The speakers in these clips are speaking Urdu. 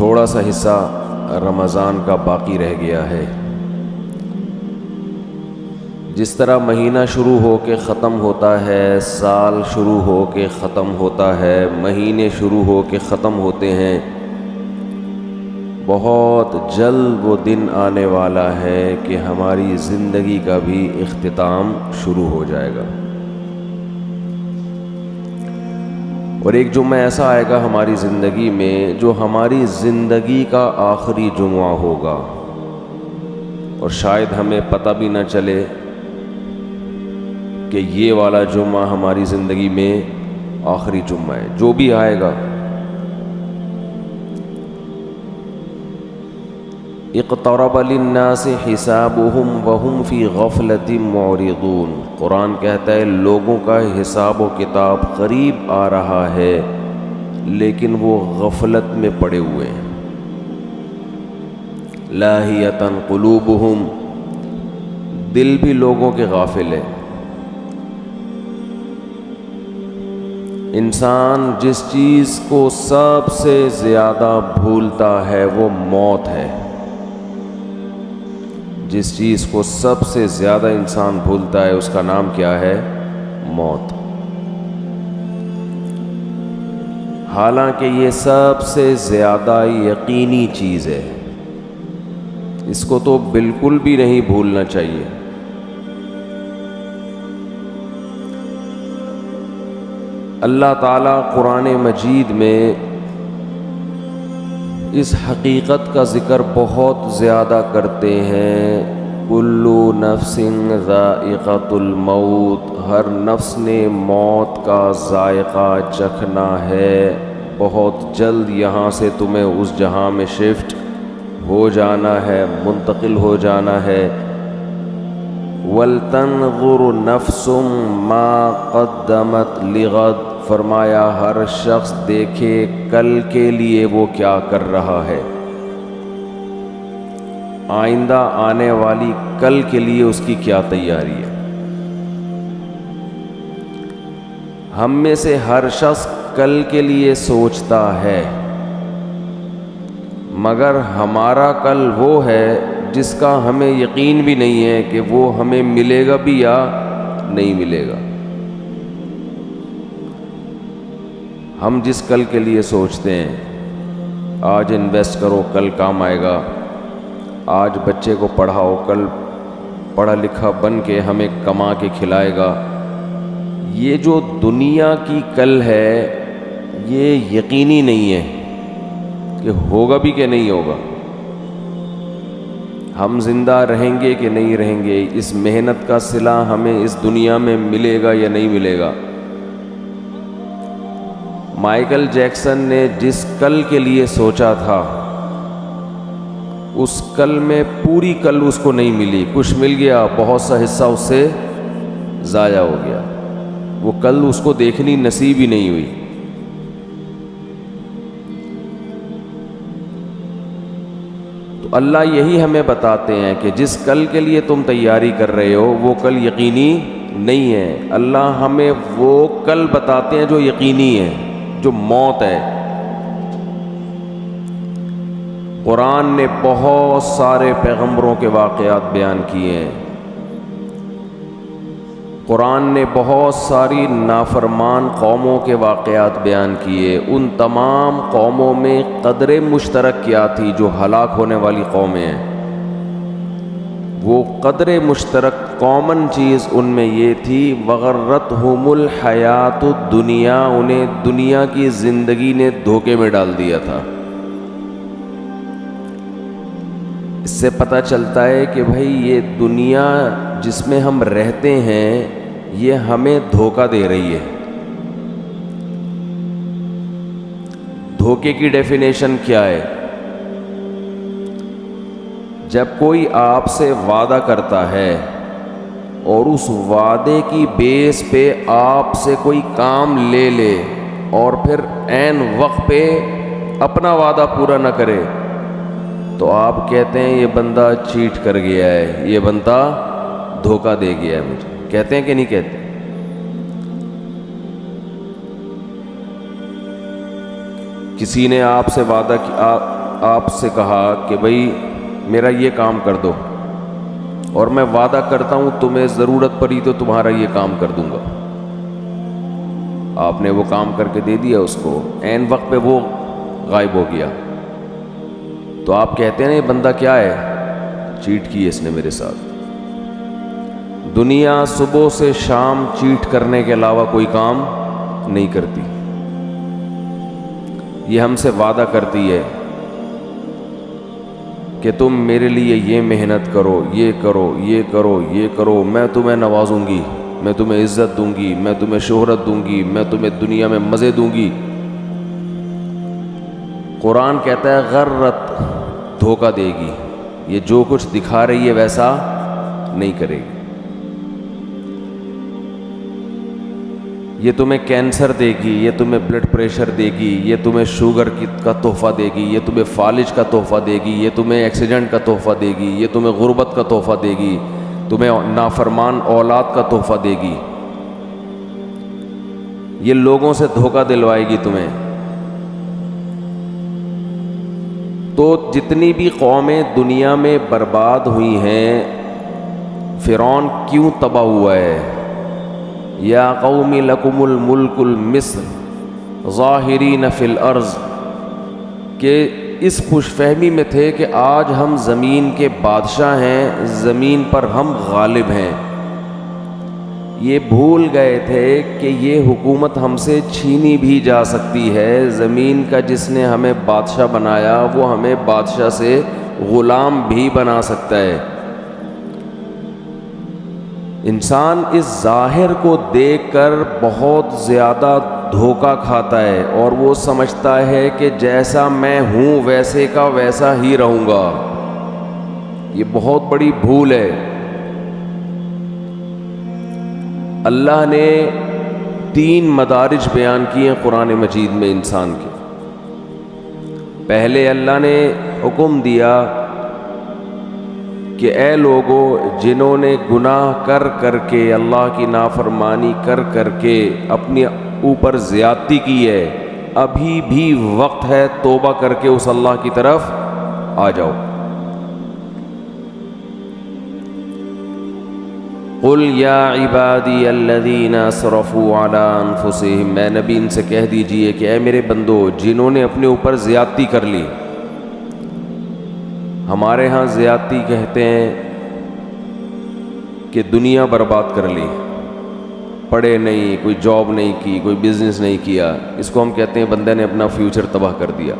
تھوڑا سا حصہ رمضان کا باقی رہ گیا ہے۔ جس طرح مہینہ شروع ہو کے ختم ہوتا ہے، سال شروع ہو کے ختم ہوتا ہے، مہینے شروع ہو کے ختم ہوتے ہیں، بہت جلد وہ دن آنے والا ہے کہ ہماری زندگی کا بھی اختتام شروع ہو جائے گا۔ اور ایک جمعہ ایسا آئے گا ہماری زندگی میں جو ہماری زندگی کا آخری جمعہ ہوگا، اور شاید ہمیں پتہ بھی نہ چلے کہ یہ والا جمعہ ہماری زندگی میں آخری جمعہ ہے۔ جو بھی آئے گا، اقترب للناس حسابهم وهم فی غفلۃ معرضون، قرآن کہتا ہے لوگوں کا حساب و کتاب قریب آ رہا ہے لیکن وہ غفلت میں پڑے ہوئے ہیں۔ لاہیۃ قلوبہم، دل بھی لوگوں کے غافل ہے۔ انسان جس چیز کو سب سے زیادہ بھولتا ہے وہ موت ہے۔ جس چیز کو سب سے زیادہ انسان بھولتا ہے اس کا نام کیا ہے؟ موت۔ حالانکہ یہ سب سے زیادہ یقینی چیز ہے، اس کو تو بالکل بھی نہیں بھولنا چاہیے۔ اللہ تعالیٰ قرآن مجید میں اس حقیقت کا ذکر بہت زیادہ کرتے ہیں، کل نفس ذائقۃ الموت، ہر نفس نے موت کا ذائقہ چکھنا ہے، بہت جلد یہاں سے تمہیں اس جہاں میں شفٹ ہو جانا ہے، منتقل ہو جانا ہے۔ وَلْتَنْظُرْ نَفْسٌ مَا قَدَّمَتْ لِغَدٍ، فرمایا ہر شخص دیکھے کل کے لیے وہ کیا کر رہا ہے، آئندہ آنے والی کل کے لیے اس کی کیا تیاری ہے۔ ہم میں سے ہر شخص کل کے لیے سوچتا ہے، مگر ہمارا کل وہ ہے جس کا ہمیں یقین بھی نہیں ہے کہ وہ ہمیں ملے گا بھی یا نہیں ملے گا۔ ہم جس کل کے لیے سوچتے ہیں، آج انویسٹ کرو کل کام آئے گا، آج بچے کو پڑھاؤ کل پڑھا لکھا بن کے ہمیں کما کے کھلائے گا، یہ جو دنیا کی کل ہے یہ یقینی نہیں ہے کہ ہوگا بھی کہ نہیں ہوگا، ہم زندہ رہیں گے کہ نہیں رہیں گے، اس محنت کا صلہ ہمیں اس دنیا میں ملے گا یا نہیں ملے گا۔ مائیکل جیکسن نے جس کل کے لیے سوچا تھا اس کل میں پوری کل اس کو نہیں ملی، کچھ مل گیا، بہت سا حصہ اس سے ضائع ہو گیا، وہ کل اس کو دیکھنی نصیب ہی نہیں ہوئی۔ تو اللہ یہی ہمیں بتاتے ہیں کہ جس کل کے لیے تم تیاری کر رہے ہو وہ کل یقینی نہیں ہے۔ اللہ ہمیں وہ کل بتاتے ہیں جو یقینی ہے، جو موت ہے۔ قرآن نے بہت سارے پیغمبروں کے واقعات بیان کیے ہیں، قرآن نے بہت ساری نافرمان قوموں کے واقعات بیان کیے، ان تمام قوموں میں قدر مشترک کیا تھی جو ہلاک ہونے والی قومیں ہیں، وہ قدر مشترک کامن چیز ان میں یہ تھی، وغرتہم الحیات الدنیا، انہیں دنیا کی زندگی نے دھوکے میں ڈال دیا تھا۔ اس سے پتہ چلتا ہے کہ بھائی یہ دنیا جس میں ہم رہتے ہیں یہ ہمیں دھوکہ دے رہی ہے۔ دھوکے کی ڈیفینیشن کیا ہے؟ جب کوئی آپ سے وعدہ کرتا ہے اور اس وعدے کی بیس پہ آپ سے کوئی کام لے لے اور پھر عین وقت پہ اپنا وعدہ پورا نہ کرے تو آپ کہتے ہیں یہ بندہ چیٹ کر گیا ہے، یہ بندہ دھوکہ دے گیا ہے مجھے، کہتے ہیں کہ نہیں کہتے؟ کسی نے آپ سے وعدہ کیا، آپ سے کہا کہ بھئی میرا یہ کام کر دو، اور میں وعدہ کرتا ہوں تمہیں ضرورت پڑی تو تمہارا یہ کام کر دوں گا، آپ نے وہ کام کر کے دے دیا اس کو، عین وقت پہ وہ غائب ہو گیا، تو آپ کہتے ہیں یہ بندہ کیا ہے، چیٹ کی اس نے میرے ساتھ۔ دنیا صبح سے شام چیٹ کرنے کے علاوہ کوئی کام نہیں کرتی، یہ ہم سے وعدہ کرتی ہے کہ تم میرے لیے یہ محنت کرو، یہ کرو، یہ کرو، یہ کرو، میں تمہیں نوازوں گی، میں تمہیں عزت دوں گی، میں تمہیں شہرت دوں گی، میں تمہیں دنیا میں مزے دوں گی۔ قرآن کہتا ہے غرت، دھوکہ دے گی، یہ جو کچھ دکھا رہی ہے ویسا نہیں کرے گی، یہ تمہیں کینسر دے گی، یہ تمہیں بلڈ پریشر دے گی، یہ تمہیں شوگر کا تحفہ دے گی، یہ تمہیں فالج کا تحفہ دے گی، یہ تمہیں ایکسیڈنٹ کا تحفہ دے گی، یہ تمہیں غربت کا تحفہ دے گی، تمہیں نافرمان اولاد کا تحفہ دے گی، یہ لوگوں سے دھوکہ دلوائے گی تمہیں۔ تو جتنی بھی قومیں دنیا میں برباد ہوئی ہیں، فرعون کیوں تباہ ہوا ہے؟ یا قوم لکم الملک المصر ظاہرین فی الارض، کہ اس خوش فہمی میں تھے کہ آج ہم زمین کے بادشاہ ہیں، زمین پر ہم غالب ہیں، یہ بھول گئے تھے کہ یہ حکومت ہم سے چھینی بھی جا سکتی ہے، زمین کا جس نے ہمیں بادشاہ بنایا وہ ہمیں بادشاہ سے غلام بھی بنا سکتا ہے۔ انسان اس ظاہر کو دیکھ کر بہت زیادہ دھوکہ کھاتا ہے اور وہ سمجھتا ہے کہ جیسا میں ہوں ویسے کا ویسا ہی رہوں گا، یہ بہت بڑی بھول ہے۔ اللہ نے 3 مدارج بیان کیے ہیں قرآن مجید میں انسان کے۔ پہلے اللہ نے حکم دیا کہ اے لوگو جنہوں نے گناہ کر کر کے، اللہ کی نافرمانی کر کر کے اپنے اوپر زیادتی کی ہے، ابھی بھی وقت ہے توبہ کر کے اس اللہ کی طرف آ جاؤ۔ قل یا عبادی الذین اسرفوا علی انفسہم، میں نبی ان سے کہہ دیجئے کہ اے میرے بندو جنہوں نے اپنے اوپر زیادتی کر لی۔ ہمارے ہاں زیادتی کہتے ہیں کہ دنیا برباد کر لی، پڑھے نہیں، کوئی جاب نہیں کی، کوئی بزنس نہیں کیا، اس کو ہم کہتے ہیں بندے نے اپنا فیوچر تباہ کر دیا۔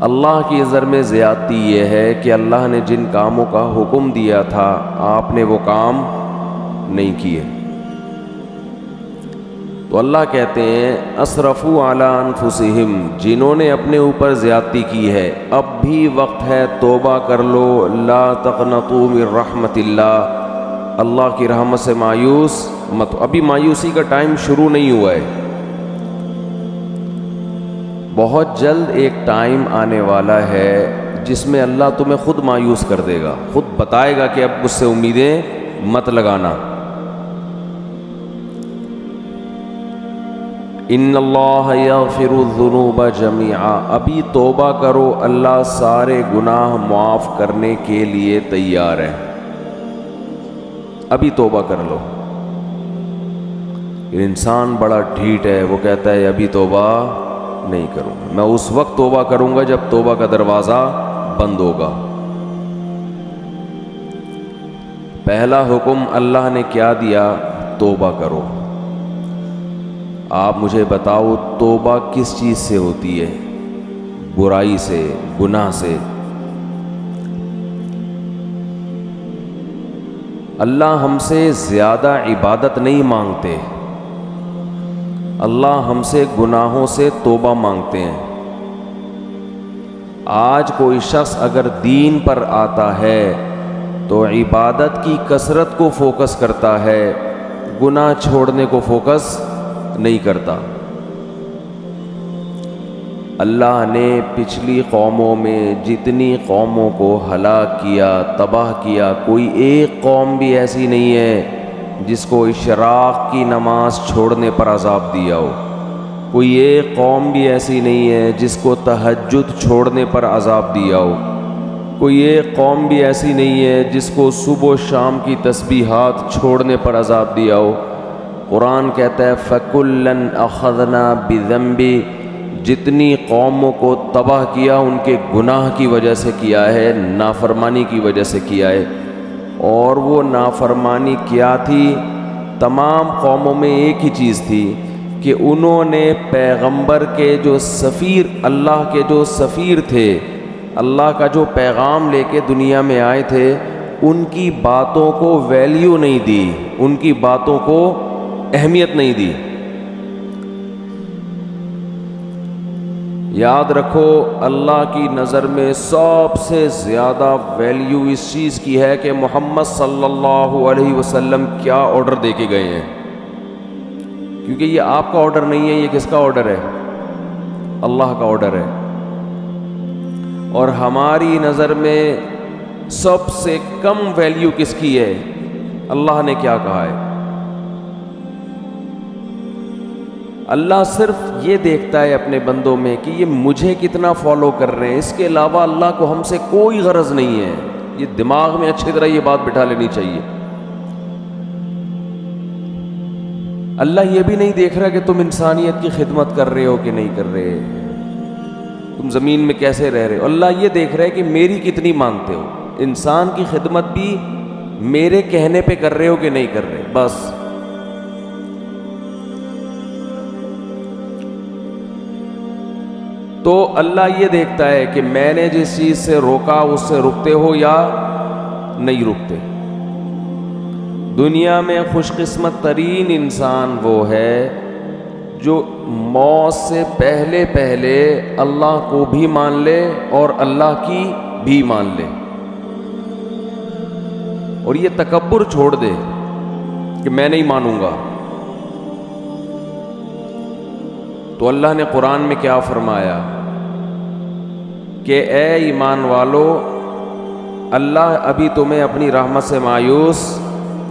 اللہ کی نظر میں زیادتی یہ ہے کہ اللہ نے جن کاموں کا حکم دیا تھا آپ نے وہ کام نہیں کیے، تو اللہ کہتے ہیں اسرفوا علی انفسہم، جنہوں نے اپنے اوپر زیادتی کی ہے اب بھی وقت ہے توبہ کر لو، لا تقنطوا من رحمت اللہ، اللہ کی رحمت سے مایوس مت، ابھی مایوسی کا ٹائم شروع نہیں ہوا ہے، بہت جلد ایک ٹائم آنے والا ہے جس میں اللہ تمہیں خود مایوس کر دے گا، خود بتائے گا کہ اب مجھ سے امیدیں مت لگانا۔ ان اللہ یغفر الذنوب جميعا، ابھی توبہ کرو، اللہ سارے گناہ معاف کرنے کے لیے تیار ہے، ابھی توبہ کر لو۔ انسان بڑا ڈھیٹ ہے، وہ کہتا ہے ابھی توبہ نہیں کروں گا، میں اس وقت توبہ کروں گا جب توبہ کا دروازہ بند ہوگا۔ پہلا حکم اللہ نے کیا دیا؟ توبہ کرو۔ آپ مجھے بتاؤ توبہ کس چیز سے ہوتی ہے؟ برائی سے، گناہ سے۔ اللہ ہم سے زیادہ عبادت نہیں مانگتے، اللہ ہم سے گناہوں سے توبہ مانگتے ہیں۔ آج کوئی شخص اگر دین پر آتا ہے تو عبادت کی کثرت کو فوکس کرتا ہے، گناہ چھوڑنے کو فوکس نہیں کرتا۔ اللہ نے پچھلی قوموں میں جتنی قوموں کو ہلاک کیا، تباہ کیا، کوئی ایک قوم بھی ایسی نہیں ہے جس کو اشراق کی نماز چھوڑنے پر عذاب دیا ہو۔ کوئی ایک قوم بھی ایسی نہیں ہے جس کو تہجد چھوڑنے پر عذاب دیا ہو، کوئی ایک قوم بھی ایسی نہیں ہے جس کو صبح و شام کی تسبیحات چھوڑنے پر عذاب دیا ہو۔ قرآن کہتا ہے فَكُلًّا أَخَذْنَا بِذَنبِهِ، جتنی قوموں کو تباہ کیا ان کے گناہ کی وجہ سے کیا ہے، نافرمانی کی وجہ سے کیا ہے۔ اور وہ نافرمانی کیا تھی؟ تمام قوموں میں ایک ہی چیز تھی کہ انہوں نے پیغمبر کے جو سفیر، اللہ کے جو سفیر تھے، اللہ کا جو پیغام لے کے دنیا میں آئے تھے، ان کی باتوں کو ویلیو نہیں دی، ان کی باتوں کو اہمیت نہیں دی۔ یاد رکھو اللہ کی نظر میں سب سے زیادہ ویلیو اس چیز کی ہے کہ محمد صلی اللہ علیہ وسلم کیا آرڈر دے کے گئے ہیں، کیونکہ یہ آپ کا آرڈر نہیں ہے، یہ کس کا آرڈر ہے؟ اللہ کا آرڈر ہے۔ اور ہماری نظر میں سب سے کم ویلیو کس کی ہے؟ اللہ نے کیا کہا ہے؟ اللہ صرف یہ دیکھتا ہے اپنے بندوں میں کہ یہ مجھے کتنا فالو کر رہے ہیں، اس کے علاوہ اللہ کو ہم سے کوئی غرض نہیں ہے۔ یہ دماغ میں اچھی طرح یہ بات بٹھا لینی چاہیے۔ اللہ یہ بھی نہیں دیکھ رہا کہ تم انسانیت کی خدمت کر رہے ہو کہ نہیں کر رہے، تم زمین میں کیسے رہ رہے ہو۔ اللہ یہ دیکھ رہا ہے کہ میری کتنی مانتے ہو، انسان کی خدمت بھی میرے کہنے پہ کر رہے ہو کہ نہیں کر رہے، بس۔ تو اللہ یہ دیکھتا ہے کہ میں نے جس چیز سے روکا اس سے رکتے ہو یا نہیں رکتے۔ دنیا میں خوش قسمت ترین انسان وہ ہے جو موت سے پہلے پہلے اللہ کو بھی مان لے اور اللہ کی بھی مان لے، اور یہ تکبر چھوڑ دے کہ میں نہیں مانوں گا۔ تو اللہ نے قرآن میں کیا فرمایا کہ اے ایمان والو، اللہ ابھی تمہیں اپنی رحمت سے مایوس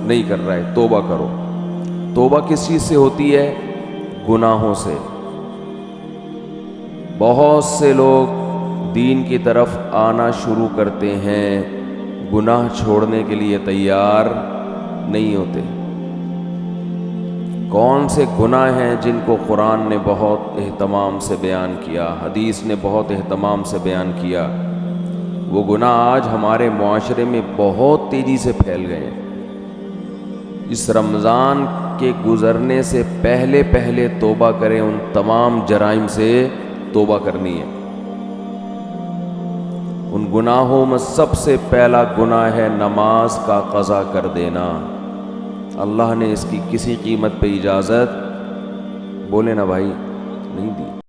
نہیں کر رہا ہے، توبہ کرو۔ توبہ کس چیز سے ہوتی ہے؟ گناہوں سے۔ بہت سے لوگ دین کی طرف آنا شروع کرتے ہیں، گناہ چھوڑنے کے لیے تیار نہیں ہوتے۔ کون سے گناہ ہیں جن کو قرآن نے بہت اہتمام سے بیان کیا، حدیث نے بہت اہتمام سے بیان کیا؟ وہ گناہ آج ہمارے معاشرے میں بہت تیزی سے پھیل گئے ہیں۔ اس رمضان کے گزرنے سے پہلے پہلے توبہ کریں، ان تمام جرائم سے توبہ کرنی ہے۔ ان گناہوں میں سب سے پہلا گناہ ہے نماز کا قضا کر دینا۔ اللہ نے اس کی کسی قیمت پہ اجازت، بولے نا بھائی، نہیں دی۔